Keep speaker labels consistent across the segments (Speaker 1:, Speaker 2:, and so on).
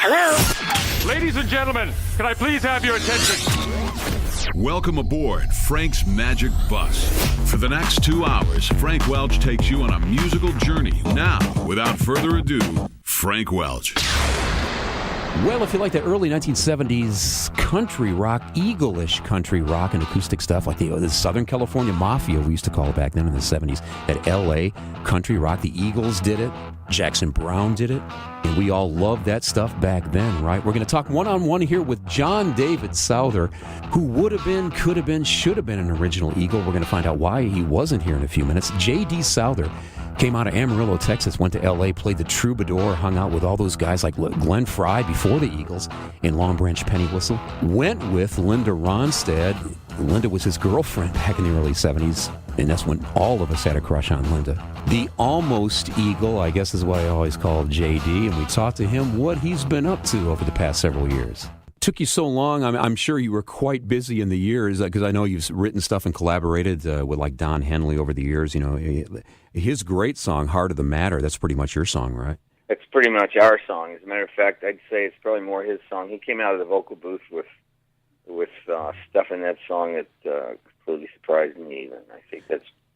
Speaker 1: Hello?
Speaker 2: Ladies and gentlemen, can I please have your attention?
Speaker 3: Welcome aboard Frank's Magic Bus. For the next 2 hours, Frank Welch takes you on a musical journey. Now, without further ado, Frank Welch.
Speaker 4: Well, if you like the early 1970s country rock, Eagle-ish country rock and acoustic stuff, like the Southern California Mafia, we used to call it back then in the 70s, that L.A. country rock, the Eagles did it, Jackson Browne did it, and we all loved that stuff back then, right? We're going to talk one-on-one here with John David Souther, who would have been, could have been, should have been an original Eagle. We're going to find out why he wasn't here in a few minutes. J.D. Souther came out of Amarillo, Texas, went to L.A., played the Troubadour, hung out with all those guys like Glenn Frey before the Eagles in Long Branch Penny Whistle. Went with Linda Ronstadt. Linda was his girlfriend back in the early 70s, and that's when all of us had a crush on Linda. The almost Eagle, I guess is what I always called J.D., and we talked to him what he's been up to over the past several years. Took you so long. I'm sure you were quite busy in the years because I know you've written stuff and collaborated with like Don Henley over the years. You know, his great song, Heart of the Matter, that's pretty much your song, right?
Speaker 5: It's pretty much our song. As a matter of fact, I'd say it's probably more his song. He came out of the vocal booth with stuff in that song that completely surprised me. And I think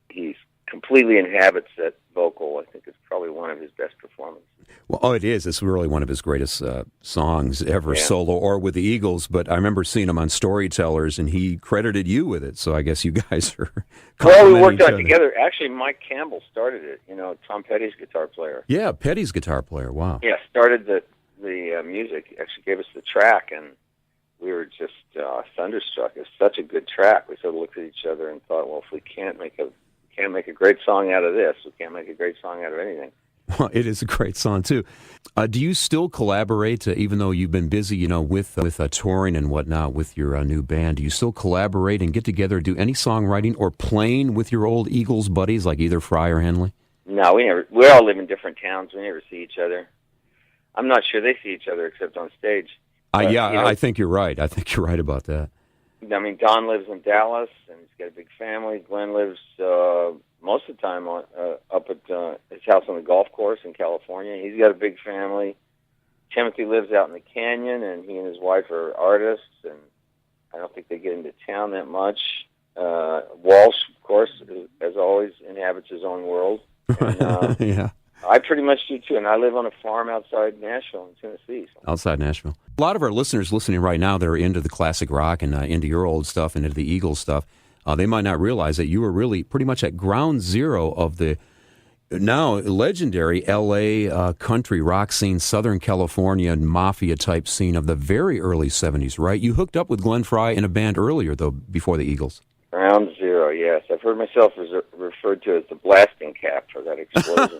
Speaker 5: he completely inhabits that vocal. I think it's probably one of his best performances.
Speaker 4: Well, it is. It's really one of his greatest songs ever, solo or with the Eagles. But I remember seeing him on Storytellers, and he credited you with it. So I guess you guys are
Speaker 5: well, we worked on it together. Actually, Mike Campbell started it. You know, Tom Petty's guitar player.
Speaker 4: Yeah, Petty's guitar player. Wow.
Speaker 5: Yeah, started the music. Actually, gave us the track, and we were just thunderstruck. It was such a good track. We sort of looked at each other and thought, well, if we can't make a great song out of this, we can't make a great song out of anything.
Speaker 4: Well, it is a great song, too. Do you still collaborate, even though you've been busy, you know, with touring and whatnot with your new band? Do you still collaborate and get together, do any songwriting or playing with your old Eagles buddies like either Frey or Henley?
Speaker 5: No, we all live in different towns. We never see each other. I'm not sure they see each otother except on stage.
Speaker 4: But, you know, I think you're right. I think you're right about that.
Speaker 5: I mean, Don lives in Dallas, and he's got a big family. Glenn lives most of the time up at his house on the golf course in California. He's got a big family. Timothy lives out in the canyon, and he and his wife are artists, and I don't think they get into town that much. Walsh, of course, as always, inhabits his own world. And,
Speaker 4: yeah.
Speaker 5: I pretty much do, too, and I live on a farm outside Nashville in Tennessee. So.
Speaker 4: Outside Nashville. A lot of our listeners listening right now that are into the classic rock and into your old stuff and into the Eagles stuff, they might not realize that you were really pretty much at ground zero of the now legendary L.A. Country rock scene, Southern California mafia-type scene of the very early 70s, right? You hooked up with Glenn Frey in a band earlier, though, before the Eagles.
Speaker 5: Ground zero, yes. I've heard myself referred to as the blasting cap for that explosion.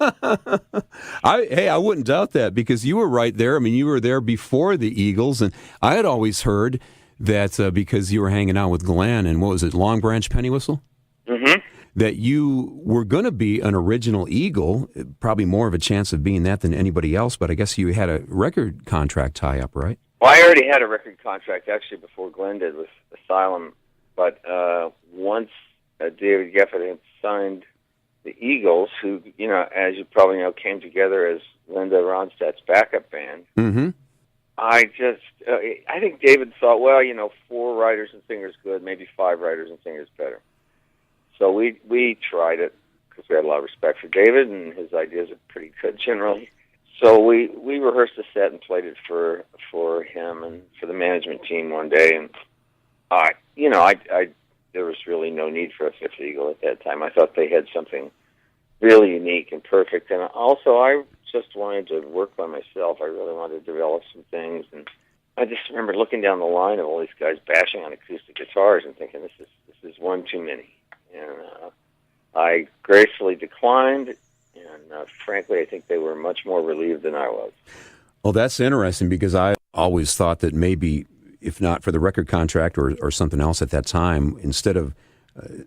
Speaker 4: I wouldn't doubt that because you were right there. I mean, you were there before the Eagles, and I had always heard that because you were hanging out with Glenn and what was it, Long Branch Penny Whistle?
Speaker 5: Mm-hmm.
Speaker 4: That you were going to be an original Eagle, probably more of a chance of being that than anybody else, but I guess you had a record contract tie-up, right?
Speaker 5: Well, I already had a record contract, actually, before Glenn did with Asylum. But once David Geffen had signed the Eagles, who, you know, as you probably know, came together as Linda Ronstadt's backup band,
Speaker 4: mm-hmm.
Speaker 5: I think David thought, well, you know, 4 writers and singers good, maybe 5 writers and singers better. So we tried it because we had a lot of respect for David, and his ideas are pretty good generally. So we rehearsed a set and played it for him and for the management team one day, and there was really no need for a 5th Eagle at that time. I thought they had something really unique and perfect, and also I just wanted to work by myself. I really wanted to develop some things, and I just remember looking down the line of all these guys bashing on acoustic guitars and thinking, this is one too many. And I gracefully declined, and frankly, I think they were much more relieved than I was.
Speaker 4: Well, that's interesting because I always thought that maybe, if not for the record contract or something else at that time, instead of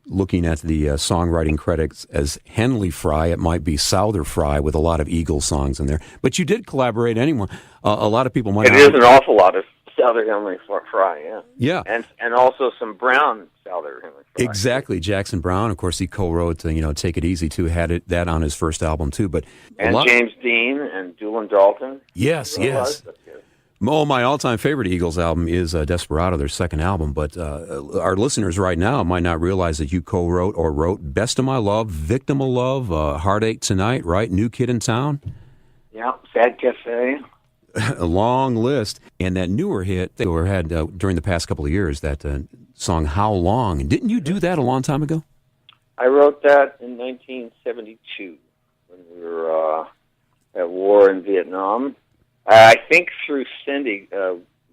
Speaker 4: looking at the songwriting credits as Henley Frey, it might be Souther Frey with a lot of Eagle songs in there. But you did collaborate anyway. A lot of people might
Speaker 5: It is an awful lot of Souther Henley Frey, yeah.
Speaker 4: Yeah.
Speaker 5: And also some Brown Souther Henley Frey.
Speaker 4: Exactly. Jackson Browne, of course, he co-wrote, Take It Easy, too, had that on his first album, too. But
Speaker 5: and James Dean and Doolin Dalton.
Speaker 4: Yes. Oh, my all-time favorite Eagles album is Desperado, their second album, but our listeners right now might not realize that you co-wrote or wrote Best of My Love, Victim of Love, Heartache Tonight, right? New Kid in Town.
Speaker 5: Yeah, Sad Cafe.
Speaker 4: A long list. And that newer hit they had during the past couple of years, that song How Long. And didn't you do that a long time ago?
Speaker 5: I wrote that in 1972 when we were at war in Vietnam. I think through Cindy,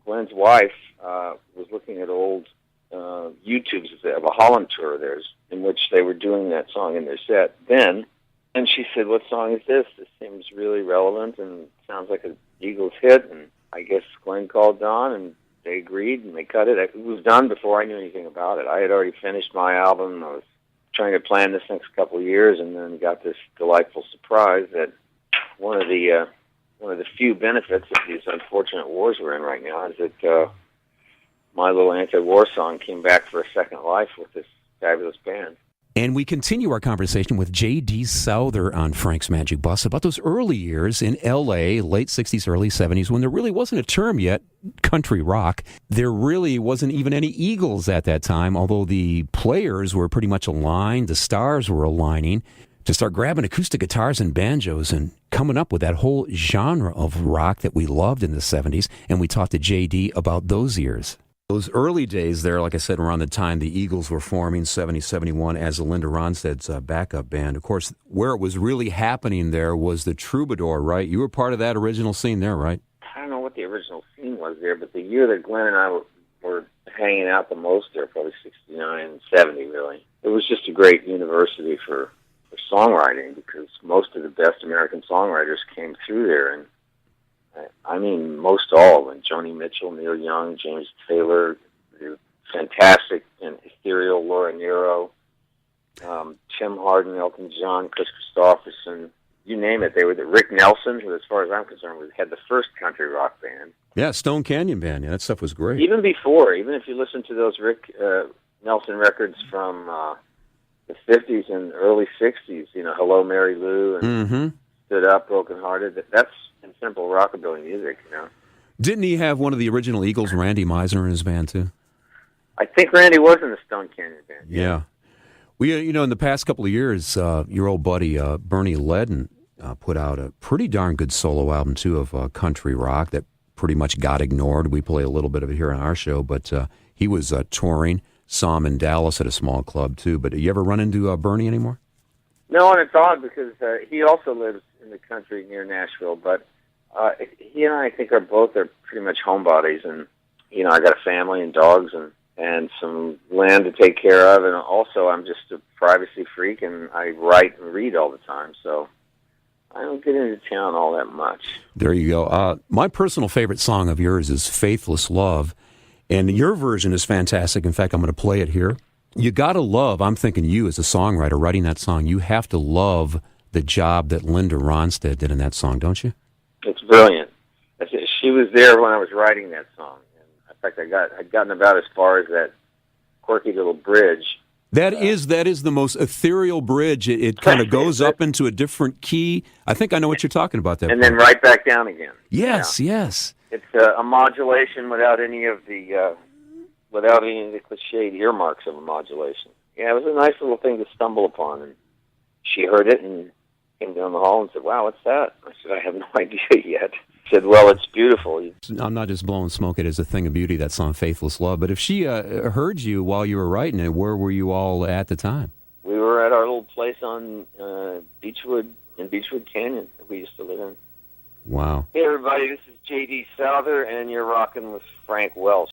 Speaker 5: Glenn's wife, was looking at old YouTubes of a Holland tour of theirs in which they were doing that song in their set then. And she said, "What song is this? This seems really relevant and sounds like an Eagles hit." And I guess Glenn called Don, and they agreed, and they cut it. It was done before I knew anything about it. I had already finished my album. I was trying to plan this next couple of years, and then got this delightful surprise that one of the few benefits of these unfortunate wars we're in right now is that my little anti-war song came back for a second life with this fabulous band.
Speaker 4: And we continue our conversation with J.D. Souther on Frank's Magic Bus about those early years in L.A., late 60s, early 70s, when there really wasn't a term yet, country rock. There really wasn't even any Eagles at that time, although the players were pretty much aligned, the stars were aligning to start grabbing acoustic guitars and banjos and coming up with that whole genre of rock that we loved in the 70s. And we talked to J.D. about those years. Those early days there, like I said, around the time the Eagles were forming, 70, 71, as Linda Ronstadt's backup band. Of course, where it was really happening there was the Troubadour, right? You were part of that original scene there, right?
Speaker 5: I don't know what the original scene was there, but the year that Glenn and I were hanging out the most there, probably 69 and 70, really. It was just a great university for songwriting because most of the best American songwriters came through there, and I mean, most all, and Joni Mitchell, Neil Young, James Taylor, the fantastic and ethereal Laura Nyro, Tim Hardin, Elton John, Chris Christopherson, you name it. They were Rick Nelson, who, as far as I'm concerned, had the first country rock band.
Speaker 4: Yeah, Stone Canyon Band. Yeah, that stuff was great.
Speaker 5: Even before, even if you listen to those Rick Nelson records from the 50s and early 60s, you know, Hello, Mary Lou, and Stood Up, Broken Hearted, that's in simple rockabilly music, you know.
Speaker 4: Didn't he have one of the original Eagles, Randy Meisner, in his band, too?
Speaker 5: I think Randy was in the Stone Canyon Band.
Speaker 4: Yeah. We, you know, in the past couple of years, your old buddy Bernie Ledden put out a pretty darn good solo album, too, of country rock that pretty much got ignored. We play a little bit of it here on our show, but he was touring, saw him in Dallas at a small club, too. But you ever run into Bernie anymore?
Speaker 5: No, and it's odd because he also lives in the country near Nashville, but he and I think are pretty much homebodies, and you know, I got a family and dogs and some land to take care of, and also I'm just a privacy freak, and I write and read all the time, so I don't get into town all that much. There
Speaker 4: you go. My personal favorite song of yours is Faithless Love, and your version is fantastic. In fact, I'm going to play it here. You got to love, I'm thinking you as a songwriter writing that song, you have to love the job that Linda Ronstadt did in that song, don't you?
Speaker 5: It's brilliant. She was there when I was writing that song. And in fact, I'd gotten about as far as that quirky little bridge.
Speaker 4: That is the most ethereal bridge. It kind of goes up into a different key. I think I know what you're talking about there.
Speaker 5: And then right back down again.
Speaker 4: Yes, yeah. Yes.
Speaker 5: It's a modulation without any of the cliched earmarks of a modulation. Yeah, it was a nice little thing to stumble upon. And she heard it and came down the hall and said, "Wow, what's that?" I said, "I have no idea yet." She said, "Well, it's beautiful."
Speaker 4: I'm not just blowing smoke. It is a thing of beauty, that song, Faithless Love. But if she heard you while you were writing it, where were you all at the time?
Speaker 5: We were at our little place on Beechwood Canyon that we used to live in.
Speaker 4: Wow.
Speaker 5: Hey, everybody, this is J.D. Souther, and you're rocking with Frank Welch.